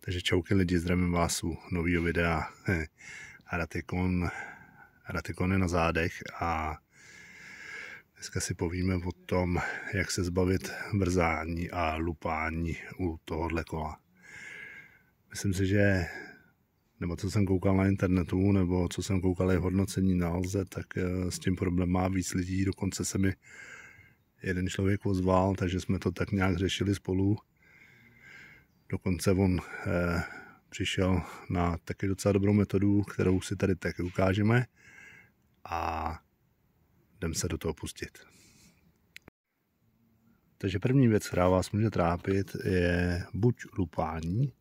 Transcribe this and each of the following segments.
Takže čauky lidi, zdravím vás u nového videa. Ratikon je na zádech a dneska si povíme o tom, jak se zbavit vrzání a lupání u tohohle kola. Myslím si, že nebo co jsem koukal na internetu, nebo co jsem koukal i v hodnocení na Alze, tak s tím problém má víc lidí. Dokonce se mi jeden člověk ozval, takže jsme to tak nějak řešili spolu. Dokonce on přišel na taky docela dobrou metodu, kterou si tady taky ukážeme a jdem se do toho pustit. Takže první věc, která vás může trápit, je buď lupání.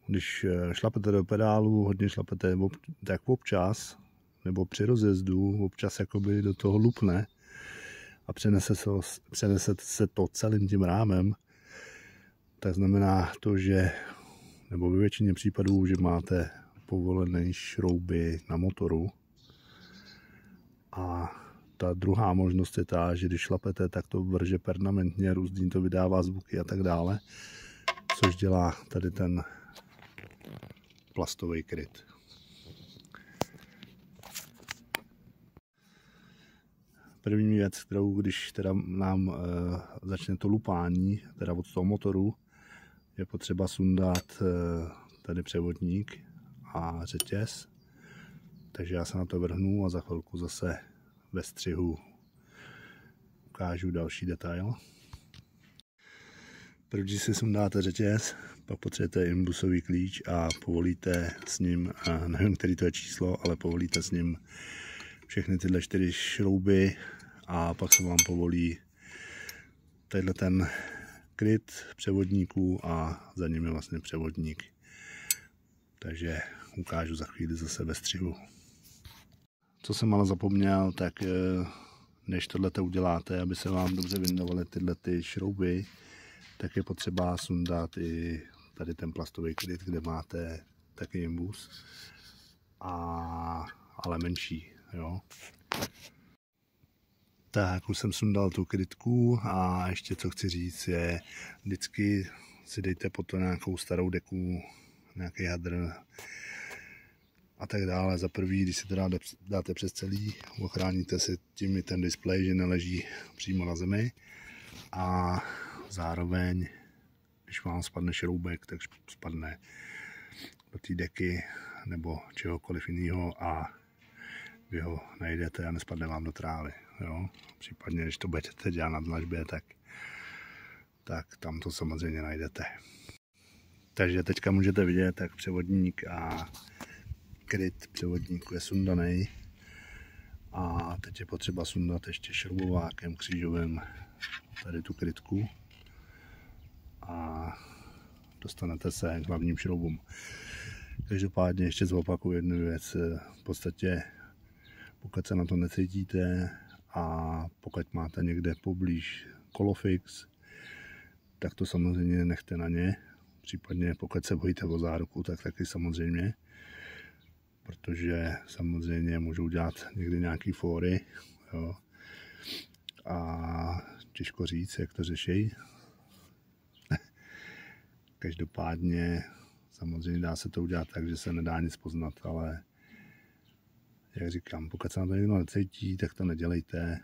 Když šlapete do pedálu, hodně šlapete, tak občas, nebo při rozjezdu, občas jakoby do toho lupne a přenese se to celým tím rámem. Tak znamená to, že, nebo ve většině případů, že máte povolené šrouby na motoru. A ta druhá možnost je ta, že když šlapete, tak to vrže permanentně, různý to vydává zvuky a tak dále, což dělá tady ten plastový kryt. První věc, kterou když teda nám začne to lupání, teda od toho motoru, je potřeba sundat tady převodník a řetěz. Takže já se na to vrhnu a za chvilku zase ve střihu ukážu další detail. První si sundáte řetěz, pak potřebujete imbusový klíč a povolíte s ním, nevím, který to je číslo, ale povolíte s ním všechny tyhle 4 šrouby a pak se vám povolí tadyhle ten kryt převodníků a za ním je vlastně převodník. Takže ukážu za chvíli zase ve střihu. Co jsem ale zapomněl, tak než tohleto uděláte, aby se vám dobře vyndovaly tyhle ty šrouby, tak je potřeba sundat i tady ten plastový kryt, kde máte taky imbus, ale menší. Jo. Tak, už jsem sundal tu krytku a ještě co chci říct je, vždycky si dejte pod to nějakou starou deku, nějaký hadr a tak dále. Za prvý, když si teda dáte přes celý, ochráníte si tím i ten displej, že neleží přímo na zemi a zároveň, když vám spadne šroubek, tak spadne do té deky nebo čehokoliv jiného a vy ho najdete a nespadne vám do trávy. Jo? Případně, když to budete dělat na dlažbě, tak tam to samozřejmě najdete. Takže teďka můžete vidět, tak převodník a kryt převodníku je sundaný. A teď je potřeba sundat ještě šroubovákem křížovým tady tu krytku a dostanete se k hlavním šroubům. Každopádně ještě zopakuju jednu věc. V podstatě pokud se na to necítíte a pokud máte někde poblíž kolofix, tak to samozřejmě nechte na ně. Případně pokud se bojíte o záruku, tak taky samozřejmě. Protože samozřejmě můžou dělat někdy nějaký fóry. Jo. A těžko říct, jak to řeší. Každopádně samozřejmě dá se to udělat tak, že se nedá nic poznat, ale jak říkám, pokud se na to někdo necítí, tak to nedělejte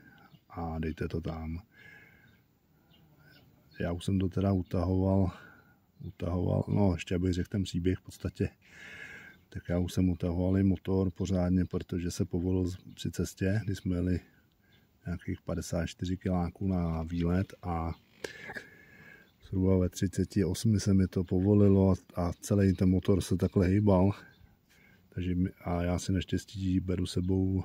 a dejte to tam. Já už jsem to teda utahoval, no ještě abych řekl ten příběh v podstatě, tak já už jsem utahoval i motor pořádně, protože se povolil při cestě, kdy jsme jeli nějakých 54 kiláků na výlet a zhruba ve 38 se mi to povolilo a celý ten motor se takhle hýbal. Takže a já si naštěstí beru sebou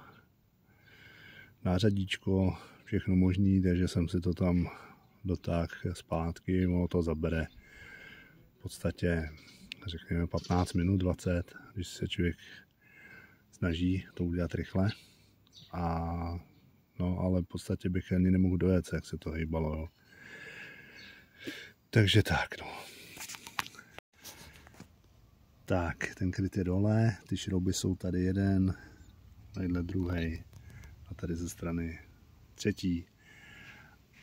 nářadíčko, všechno možný, takže jsem si to tam dotáhl zpátky, ono to zabere v podstatě, řekněme 15 minut, 20, když se člověk snaží to udělat rychle. No, ale v podstatě bych ani nemohl dojet, jak se to hýbalo. Jo. Takže tak, no. Tak, ten kryt je dole, ty šrouby jsou tady jeden, tadyhle druhý a tady ze strany třetí.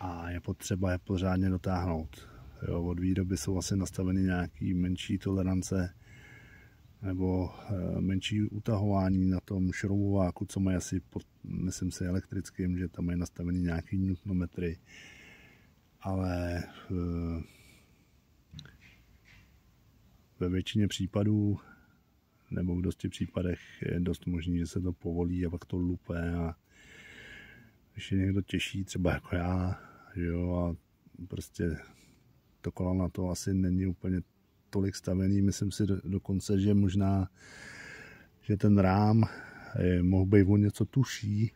A je potřeba je pořádně dotáhnout. Jo, od výroby jsou asi nastaveny nějaký menší tolerance nebo menší utahování na tom šroubováku, co mají asi, myslím si, elektrickým, že tam mají nastavený nějaký newtonometry, ale ve většině případů nebo v dosti případech je dost možný, že se to povolí a pak to lupe a když je někdo těžší, třeba jako já, jo, a prostě to kola na to asi není úplně tolik stavený, myslím si dokonce, že možná, že ten rám mohl být o něco tuší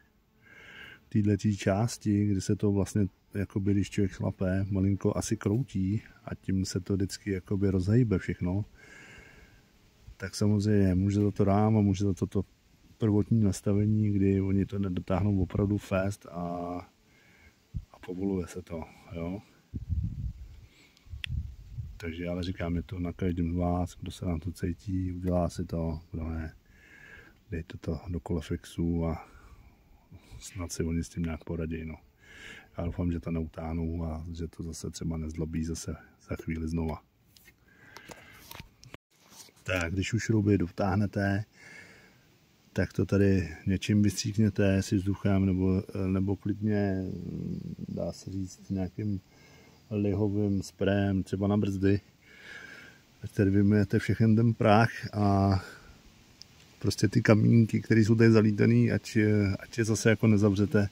v této části, kdy se to vlastně, jakoby, když člověk šlape, malinko asi kroutí a tím se to vždycky jakoby rozhejbe všechno. Tak samozřejmě může za to rám a může za to prvotní nastavení, kdy oni to nedotáhnou opravdu fast a povoluje se to, jo. Takže ale říkám, je to na každém z vás, kdo se na to cítí, udělá si to, kdo ne, dejte to do Kolefixu a snad si oni s tím nějak poradí, no. Já doufám, že to neutáhnou a že to zase třeba nezlobí zase za chvíli znova. Tak, když už šrouby dotáhnete, tak to tady něčím vystříkněte si vzduchem nebo klidně, dá se říct, nějakým lihovým sprayem, třeba na brzdy. Tady vymyjete všechny ten prach a prostě ty kamínky, které jsou tady zalítaný, ať je zase jako nezavřete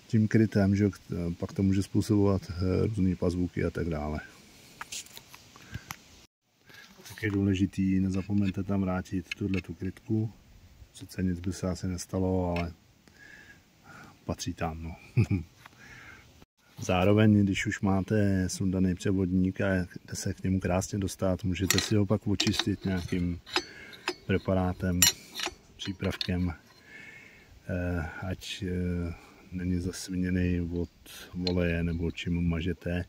tím krytem, že pak to může způsobovat různé pazvuky a tak dále. Tak je důležitý, nezapomeňte tam vrátit tu krytku. Sice nic by se asi nestalo, ale patří tam, no. Zároveň, když už máte sundaný převodník a jde se k němu krásně dostat, můžete si ho pak očistit nějakým preparátem, přípravkem, ať není zasviněný od oleje nebo čím mažete,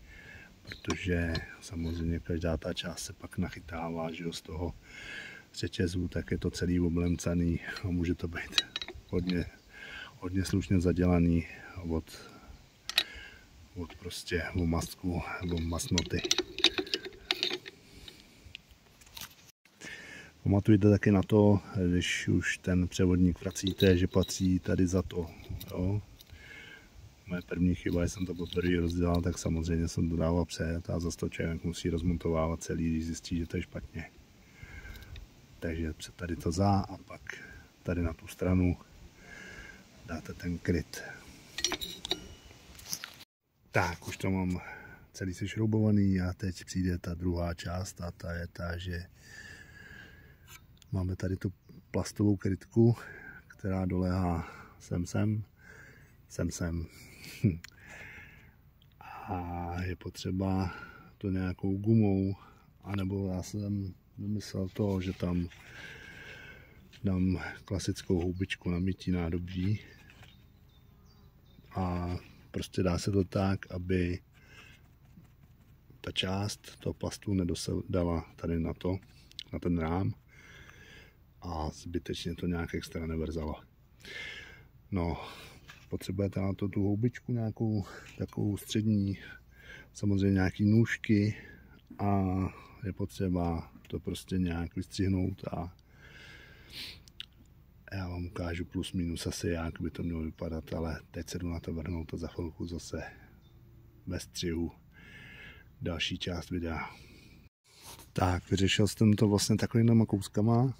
protože samozřejmě každá ta část se pak nachytává, že z toho řetězu, tak je to celý oblemcaný a může to být hodně slušně zadělaný od prostě omastku nebo masnoty. Pamatujte taky na to, když už ten převodník vracíte, že patří tady za to. Jo? Moje první chyba, jsem to poprvé rozdělal, tak samozřejmě jsem to dával před a zase to člověk musí rozmontovávat celý, když zjistí, že to je špatně. Takže tady to za a pak tady na tu stranu dáte ten kryt. Tak, už to mám celý sešroubovaný a teď přijde ta druhá část a ta je ta, že máme tady tu plastovou krytku, která doléhá sem. A je potřeba to nějakou gumou, anebo já jsem vymyslel to, že tam dám klasickou houbičku na mytí nádobí a prostě dá se to tak, aby ta část toho plastu nedosedala tady na ten rám a zbytečně to nějak extra nevrzalo. No, potřebujete na to tu houbičku nějakou takovou střední, samozřejmě nějaký nůžky a je potřeba to prostě nějak vystřihnout a já vám ukážu plus minus asi, jak by to mělo vypadat, ale teď se jdu na to vrhnout a za chvilku zase bez střihu další část videa. Tak, vyřešil jsem to vlastně takovýma kouskama,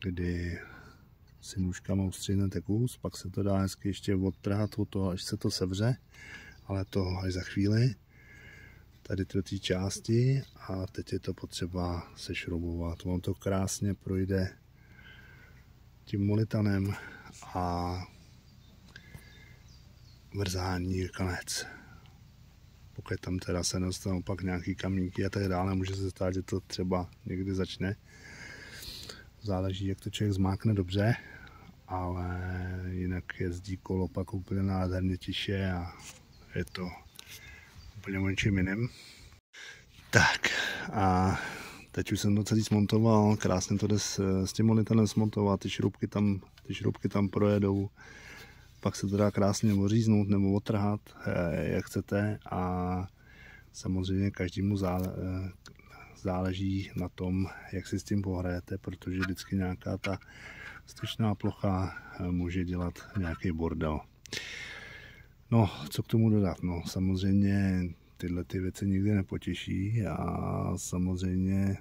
kdy si nůžkama ustřihnete kus, pak se to dá hezky ještě odtrhat od toho, až se to sevře, ale to až za chvíli. Tady do té části a teď je to potřeba sešroubovat. On to krásně projde tím molitanem a vrzání je konec. Pokud tam teda se nedostanou pak nějaký kamínky a tak dále, může se stát, že to třeba někdy začne. Záleží, jak to člověk zmákne dobře, ale jinak jezdí kolo pak úplně nádherně tiše a je to úplně o něčím jiným. Tak a teď už jsem to celý smontoval, krásně to jde s tím molitanem smontovat, ty šroubky tam projedou, pak se to dá krásně oříznout nebo otrhat, jak chcete a samozřejmě každému záleží na tom, jak si s tím pohrajete, protože vždycky nějaká ta styčná plocha může dělat nějaký bordel. No, co k tomu dodat? No, samozřejmě tyhle ty věci nikdy nepotěší a samozřejmě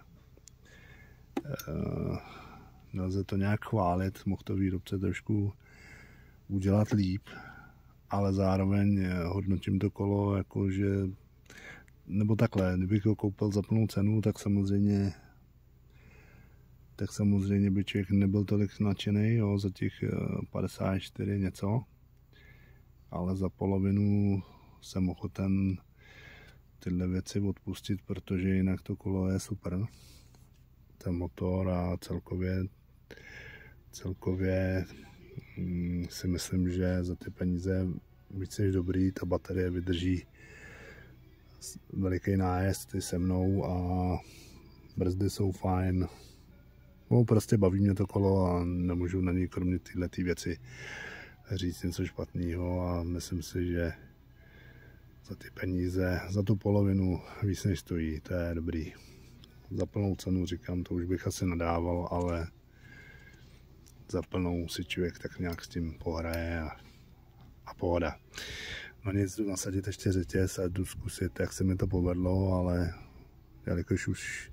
nelze to nějak chválit, mohl to výrobce trošku udělat líp, ale zároveň hodnotím to kolo jakože, nebo takhle, kdybych ho koupil za plnou cenu, tak samozřejmě by člověk nebyl tolik nadšený, jo, za těch 54 něco, ale za polovinu jsem ochoten tyhle věci odpustit, protože jinak to kolo je super. Ten motor a celkově si myslím, že za ty peníze víc než dobrý, ta baterie vydrží veliký nájezd i se mnou a brzdy jsou fajn. No, prostě baví mě to kolo a nemůžu na něj kromě tyhle věci říct něco špatného a myslím si, že za ty peníze, za tu polovinu víc než stojí, to je dobrý. Za plnou cenu říkám, to už bych asi nadával, ale za plnou si člověk tak nějak s tím pohraje a pohoda. No nic, jdu nasadit ještě řetěz a jdu zkusit, jak se mi to povedlo, ale jelikož už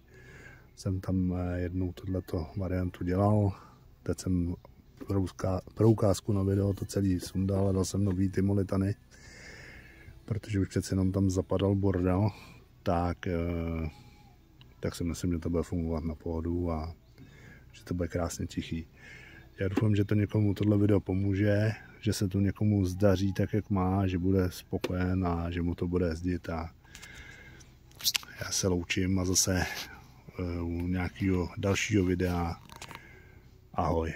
jsem tam jednou tohleto variantu dělal, teď jsem pro ukázku na video to celý sundal a dal jsem nový Timolitany, protože už přece jenom tam zapadal bordel, tak si myslím, že to bude fungovat na pohodu a že to bude krásně tichý. Já doufám, že to někomu tohle video pomůže, že se to někomu zdaří tak, jak má, že bude spokojen a že mu to bude jezdit a já se loučím a zase u nějakého dalšího videa. Ahoj.